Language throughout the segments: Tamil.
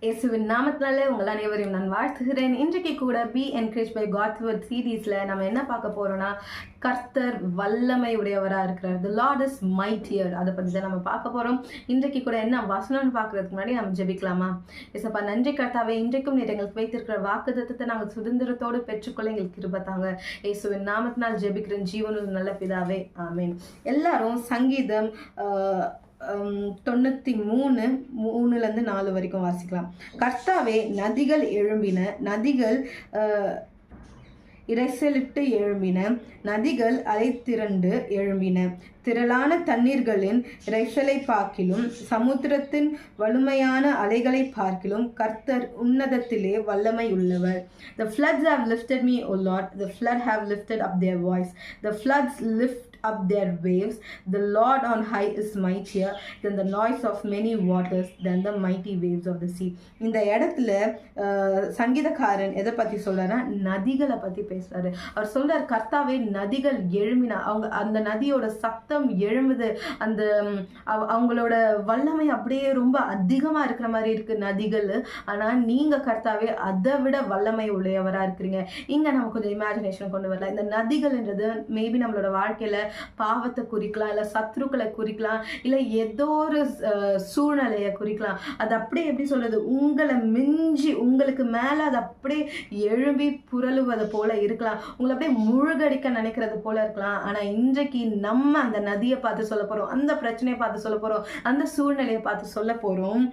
இயேசுவின் நாமத்தினாலே உங்கள் அனைவரையும் நான் வாழ்த்துகிறேன். இன்றைக்கு கூட be encourage by God's word சீரீஸில் நம்ம என்ன பார்க்க போகிறோம்னா, கர்த்தர் வல்லமை உடையவராக இருக்கிறார். The Lord is mightier. அதை பற்றி தான் நம்ம பார்க்க போகிறோம். இன்றைக்கு கூட என்ன வசனம்னு பார்க்குறதுக்கு முன்னாடி நம்ம ஜெபிக்கலாமா? ஏசப்பா, நன்றி கர்த்தாவே, இன்றைக்கும் நீர் எங்களுக்கு வைத்திருக்கிற வாக்குத்தத்தத்தை நாங்கள் சுதந்திரத்தோடு பெற்றுக்கொள்ள எங்களுக்கு கிருபை தாங்க. இயேசுவின் நாமத்தினால் ஜெபிக்கிறேன் ஜீவனுள்ள நல்ல பிதாவே, ஆமீன். எல்லாரும் சங்கீதம் 93:3-4 வரைக்கும் வாசிக்கலாம். கர்த்தாவே, நதிகள் எழும்பின, நதிகள் இரைச்சலிட்டு எழும்பின, நதிகள் அலை திரண்டு எழும்பின. திரளான தண்ணீர்களின் இரைச்சலை பார்க்கிலும் சமுத்திரத்தின் வலிமையான அலைகளை பார்க்கிலும் கர்த்தர் உன்னதத்திலே வல்லமை உள்ளவர். The floods have lifted me, O Lord. The flood have lifted up their voice. The floods lift up their waves. The Lord on high is mightier than the noise of many waters, than the mighty waves of the sea. இந்த இடத்துல சங்கீதக்காரன் எதை பற்றி சொல்றாருன்னா, நதிகளை பற்றி பேசுறாரு. அவர் சொல்றார், கர்த்தாவே, நதிகள் எழும்பினா, அவங்க அந்த நதியோட சத்தம் எழும்புது, அந்த அவங்களோட வல்லமை அப்படியே ரொம்ப அதிகமா இருக்கிற மாதிரி இருக்கு நதிகள். ஆனா நீங்க கர்த்தாவே அதை விட வல்லமை உடையவரா இருக்கிறீங்க. இங்க நம்ம கொஞ்சம் இமேஜினேஷன் கொண்டு வரலாம். இந்த நதிகள்ன்றது மேபி நம்மளோட வாழ்க்கையில பாவத்தை குறிக்கலாம், இல்லை சத்ருக்களை குறிக்கலாம், இல்லை ஏதோ ஒரு சூழ்நிலையை குறிக்கலாம். அது அப்படியே எப்படி சொல்றது, உங்களை மிஞ்சி உங்களுக்கு மேலே அது அப்படியே எழும்பி புரளுவது போல இருக்கலாம், உங்களை அப்படியே முழுகடிக்க நினைக்கிறது போல இருக்கலாம். ஆனால் இன்றைக்கு நம்ம அந்த நதியை பார்த்து சொல்ல போகிறோம், அந்த பிரச்சனையை பார்த்து சொல்ல போகிறோம், அந்த சூழ்நிலையை பார்த்து சொல்ல போகிறோம்.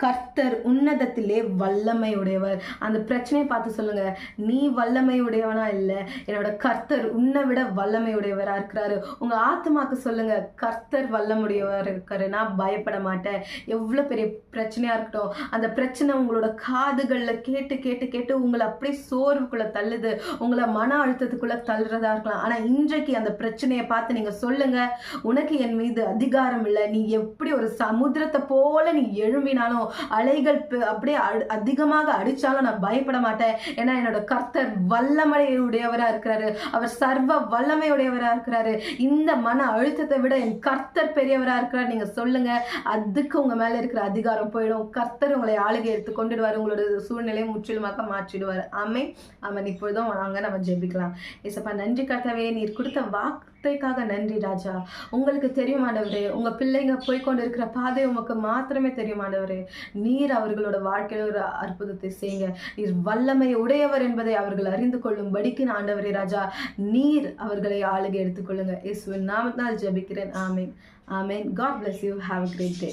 கர்த்தர் உன்னதத்திலே வல்லமை உடையவர். அந்த பிரச்சனையை பார்த்து சொல்லுங்க, நீ வல்லமை உடையவனா இல்லை, என்னோட கர்த்தர் உன்னை விட வல்லமை உடையவரா இருக்கிறாரு. உங்க ஆத்மாக்கு சொல்லுங்க, கர்த்தர் வல்லமுடையவர் இருக்காரு, நான் பயப்பட மாட்டேன். எவ்வளோ பெரிய பிரச்சனையா இருக்கட்டும், அந்த பிரச்சனை உங்களோட காதுகளில் கேட்டு கேட்டு கேட்டு உங்களை அப்படியே சோர்வுக்குள்ள தள்ளுது, உங்களை மன அழுத்தத்துக்குள்ள தள்ளுறதா இருக்கலாம். ஆனா இன்றைக்கு அந்த பிரச்சனையை பார்த்து நீங்க சொல்லுங்க, உனக்கு என் மீது அதிகாரம் இல்லை. நீ எப்படி ஒரு சமுத்திரத்தை போல நீ எழும்பினாலும், அலைகள் அப்படியே அதிகமாக அடிச்சாலும் நான் பயப்பட மாட்டேன். ஏன்னா என்னோட கர்த்தர் வல்லமையுடையவரா இருக்கிறாரு, அவர் சர்வ வல்லமையுடையவரா இருக்கிறாரு. இந்த மன அழுத்தத்தை விட என் கர்த்தர் பெரியவரா இருக்கிறார். நீங்க சொல்லுங்க, அதுக்கு உங்க மேல இருக்கிற அதிகாரம் போயிடும். கர்த்தர் உங்களை ஆளுகை எடுத்து கொண்டுடுவார், உங்களோட சூழ்நிலையை முற்றிலுமாக மாற்றிடுவார். ஆமென். ஆமென். இப்பொழுதும் வாங்க நம்ம ஜெபிக்கலாம். ஏசப்பா, நன்றி கர்த்தாவே, நீர் கொடுத்த வார்த்தைக்காக நன்றி ராஜா. உங்களுக்கு தெரியும் ஆண்டவரே, உங்க பிள்ளைங்க போய்கொண்டு இருக்கிற பாதை உமக்கு மாத்திரமே தெரியும் ஆண்டவரே. நீர் அவர்களோட வாழ்க்கையில் ஒரு அற்புதத்தை செய்யுங்க. நீர் வல்லமை உடையவர் என்பதை அவர்கள் அறிந்து கொள்ளும்படிக்கு ஆண்டவரே ராஜா, நீர் அவர்களை ஆளுகை எடுத்துக்கொள்ளுங்க. இயேசுவின் நாமத்தினால் ஜெபிக்கிறேன். ஆமென். ஆமென். God bless you. Have a great day.